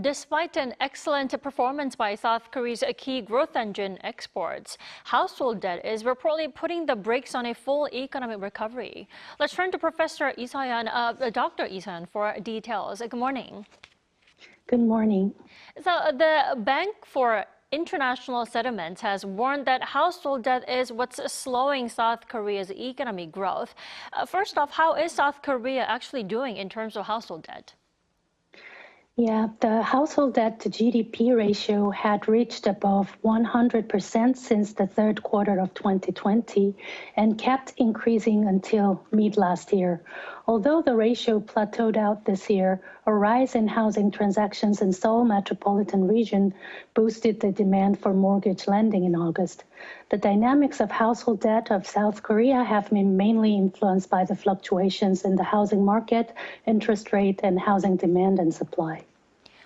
despite an excellent performance by South Korea's key growth engine, exports, household debt is reportedly putting the brakes on a full economic recovery. Let's turn to Professor Lee Seohyun, Dr. Lee Seohyun for details. Good morning. Good morning. So the Bank for International Settlements has warned that household debt is what's slowing South Korea's economic growth. First off, how is South Korea actually doing in terms of household debt? Yeah, the household debt to GDP ratio had reached above 100% since the third quarter of 2020 and kept increasing until mid last year. Although the ratio plateaued out this year, a rise in housing transactions in Seoul metropolitan region boosted the demand for mortgage lending in August. The dynamics of household debt of South Korea have been mainly influenced by the fluctuations in the housing market, interest rate, and housing demand and supply.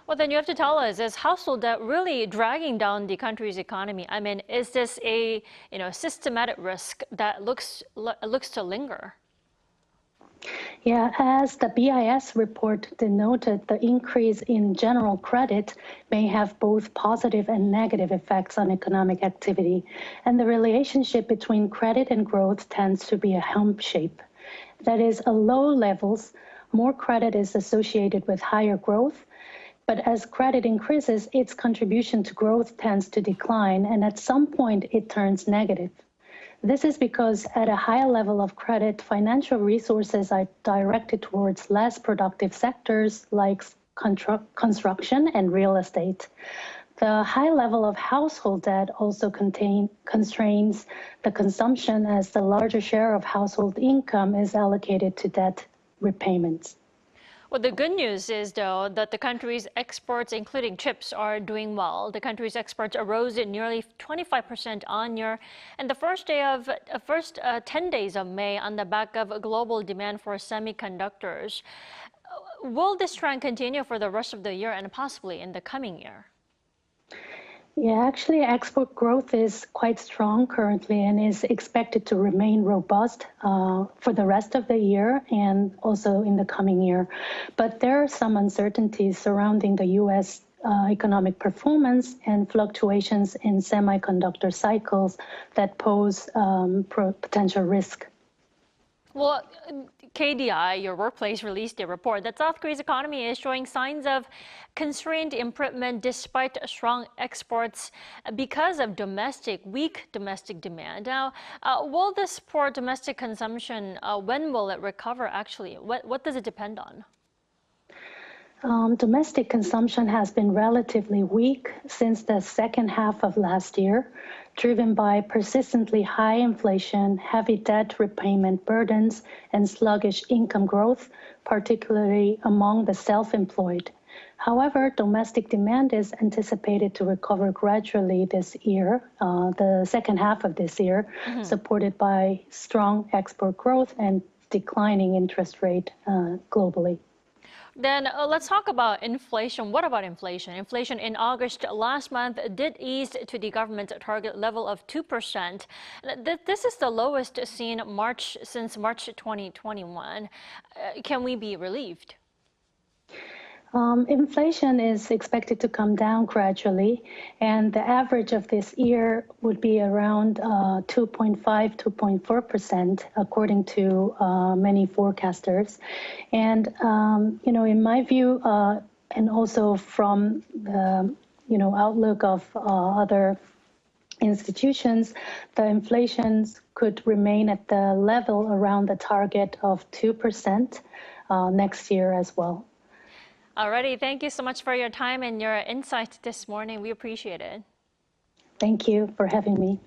Well, then you have to tell us, is household debt really dragging down the country's economy? I mean, is this a systematic risk that looks to linger? Yeah, as the BIS report denoted, the increase in general credit may have both positive and negative effects on economic activity, and the relationship between credit and growth tends to be a hump shape. That is, at low levels, more credit is associated with higher growth, but as credit increases, its contribution to growth tends to decline, and at some point it turns negative. This is because at a higher level of credit, financial resources are directed towards less productive sectors like construction and real estate. The high level of household debt also constrains the consumption as the larger share of household income is allocated to debt repayments. Well, the good news is, though, that the country's exports, including chips, are doing well. The country's exports rose at nearly 25% on year, and the first 10 days of May on the back of global demand for semiconductors. Will this trend continue for the rest of the year and possibly in the coming year? Yeah, actually, export growth is quite strong currently and is expected to remain robust for the rest of the year and also in the coming year. But there are some uncertainties surrounding the U.S. Economic performance and fluctuations in semiconductor cycles that pose potential risk. Well, KDI, your workplace, released a report that South Korea's economy is showing signs of constrained improvement despite strong exports because of weak domestic demand. Now, will this poor domestic consumption, when will it recover actually? What does it depend on? Domestic consumption has been relatively weak since the second half of last year, driven by persistently high inflation, heavy debt repayment burdens, and sluggish income growth, particularly among the self-employed. However, domestic demand is anticipated to recover gradually this year, the second half of this year, supported by strong export growth and declining interest rate globally. Then let's talk about inflation. What about inflation? Inflation in August last month did ease to the government's target level of 2%. This is the lowest seen since March 2021. Can we be relieved? Inflation is expected to come down gradually, and the average of this year would be around 2.5, 2.4%, according to many forecasters. And, in my view, and also from the, outlook of other institutions, the inflation could remain at the level around the target of 2% next year as well. Alrighty, thank you so much for your time and your insight this morning. We appreciate it. Thank you for having me.